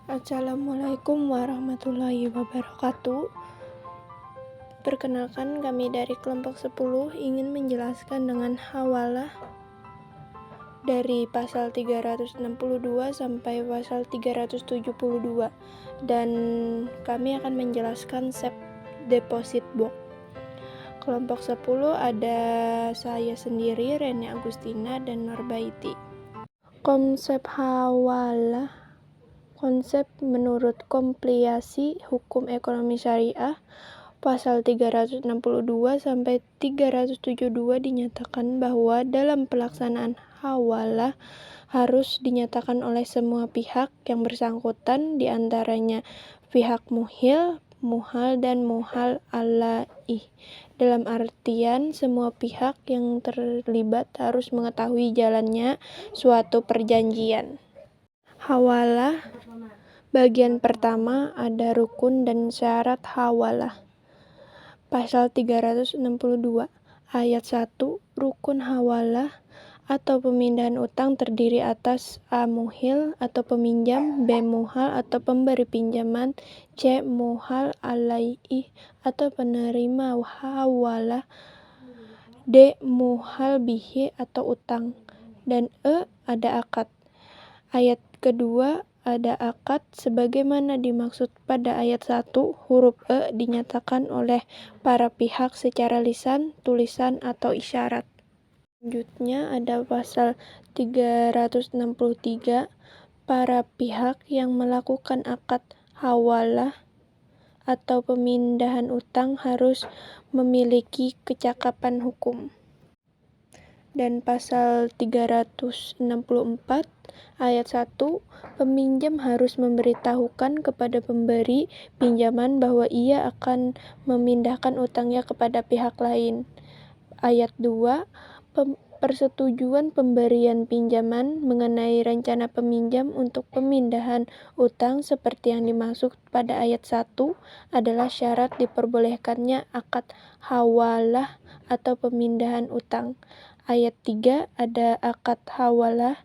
Assalamualaikum warahmatullahi wabarakatuh. Perkenalkan, kami dari kelompok 10 ingin menjelaskan dengan hawalah dari pasal 362 sampai pasal 372, dan kami akan menjelaskan SEP deposit box. Kelompok 10 ada saya sendiri, Rene Agustina, dan Norbaiti. Konsep hawalah, konsep menurut Kompilasi Hukum Ekonomi Syariah pasal 362 sampai 372 dinyatakan bahwa dalam pelaksanaan hawalah harus dinyatakan oleh semua pihak yang bersangkutan, diantaranya pihak muhil, muhal, dan muhal alaih. Dalam artian semua pihak yang terlibat harus mengetahui jalannya suatu perjanjian. Hawalah bagian pertama ada rukun dan syarat hawalah. Pasal 362 ayat 1, rukun hawalah atau pemindahan utang terdiri atas A. Muhil atau peminjam, B. Muhal atau pemberi pinjaman, C. Muhal alaih atau penerima hawalah, D. Muhal bihi atau utang, dan E. ada akad. Ayat kedua ada akad sebagaimana dimaksud pada ayat 1, huruf E dinyatakan oleh para pihak secara lisan, tulisan, atau isyarat. Selanjutnya ada pasal 363, para pihak yang melakukan akad hawalah atau pemindahan utang harus memiliki kecakapan hukum. Dan pasal 364 ayat 1, peminjam harus memberitahukan kepada pemberi pinjaman bahwa ia akan memindahkan utangnya kepada pihak lain. Ayat 2, persetujuan pemberian pinjaman mengenai rencana peminjam untuk pemindahan utang seperti yang dimaksud pada ayat 1 adalah syarat diperbolehkannya akad hawalah atau pemindahan utang. Ayat 3 ada akad hawalah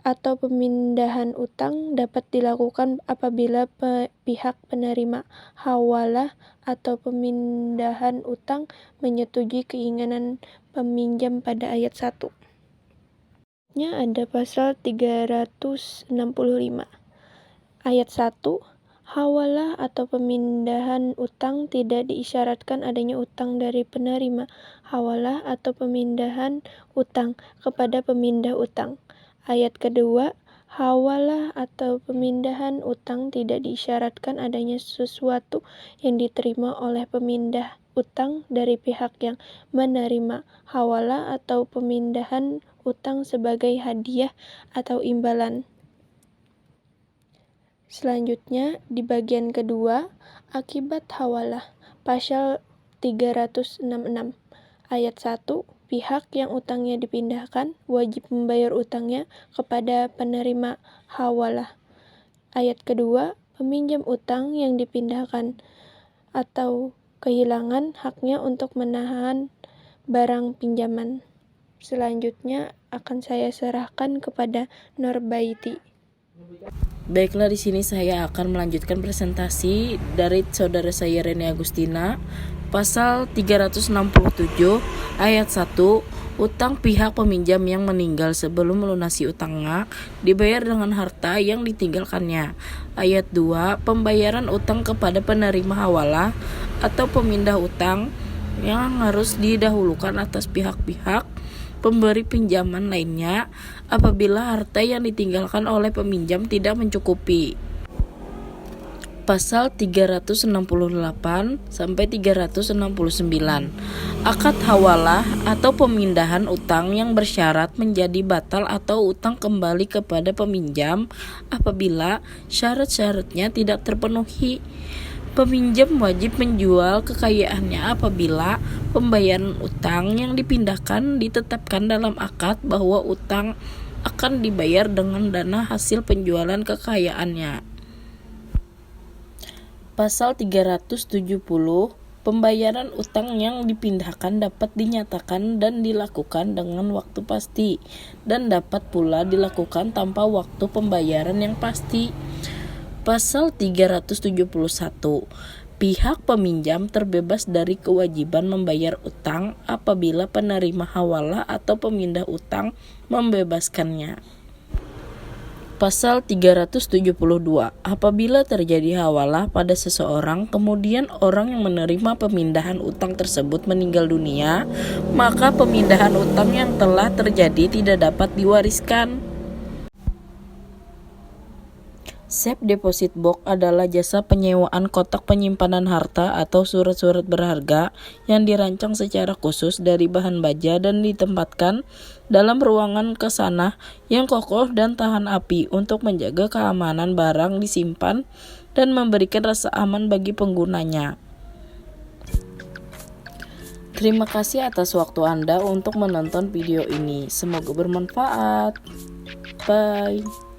atau pemindahan utang dapat dilakukan apabila pihak penerima hawalah atau pemindahan utang menyetujui keinginan peminjam pada ayat 1. Ada pasal 365 ayat 1, hawalah atau pemindahan utang tidak diisyaratkan adanya utang dari penerima hawalah atau pemindahan utang kepada pemindah utang. Ayat kedua, hawalah atau pemindahan utang tidak diisyaratkan adanya sesuatu yang diterima oleh pemindah utang dari pihak yang menerima hawalah atau pemindahan utang sebagai hadiah atau imbalan. Selanjutnya, di bagian kedua, akibat hawalah. Pasal 366 ayat 1, pihak yang utangnya dipindahkan wajib membayar utangnya kepada penerima hawalah. Ayat kedua, peminjam utang yang dipindahkan atau kehilangan haknya untuk menahan barang pinjaman. Selanjutnya akan saya serahkan kepada Norbaiti. Baiklah, di sini saya akan melanjutkan presentasi dari saudara saya Rene Agustina. Pasal 367 ayat 1, utang pihak peminjam yang meninggal sebelum melunasi utangnya dibayar dengan harta yang ditinggalkannya. Ayat 2, pembayaran utang kepada penerima hawalah atau pemindah utang yang harus didahulukan atas pihak-pihak pemberi pinjaman lainnya apabila harta yang ditinggalkan oleh peminjam tidak mencukupi. Pasal 368 sampai 369. Akad hawalah atau pemindahan utang yang bersyarat menjadi batal atau utang kembali kepada peminjam apabila syarat-syaratnya tidak terpenuhi. Peminjam wajib menjual kekayaannya apabila pembayaran utang yang dipindahkan ditetapkan dalam akad bahwa utang akan dibayar dengan dana hasil penjualan kekayaannya. Pasal 370, pembayaran utang yang dipindahkan dapat dinyatakan dan dilakukan dengan waktu pasti dan dapat pula dilakukan tanpa waktu pembayaran yang pasti. Pasal 371. Pihak peminjam terbebas dari kewajiban membayar utang apabila penerima hawalah atau pemindah utang membebaskannya. Pasal 372. Apabila terjadi hawalah pada seseorang, kemudian orang yang menerima pemindahan utang tersebut meninggal dunia, maka pemindahan utang yang telah terjadi tidak dapat diwariskan. Safe Deposit Box adalah jasa penyewaan kotak penyimpanan harta atau surat-surat berharga yang dirancang secara khusus dari bahan baja dan ditempatkan dalam ruangan kesanah yang kokoh dan tahan api untuk menjaga keamanan barang disimpan dan memberikan rasa aman bagi penggunanya. Terima kasih atas waktu Anda untuk menonton video ini. Semoga bermanfaat. Bye.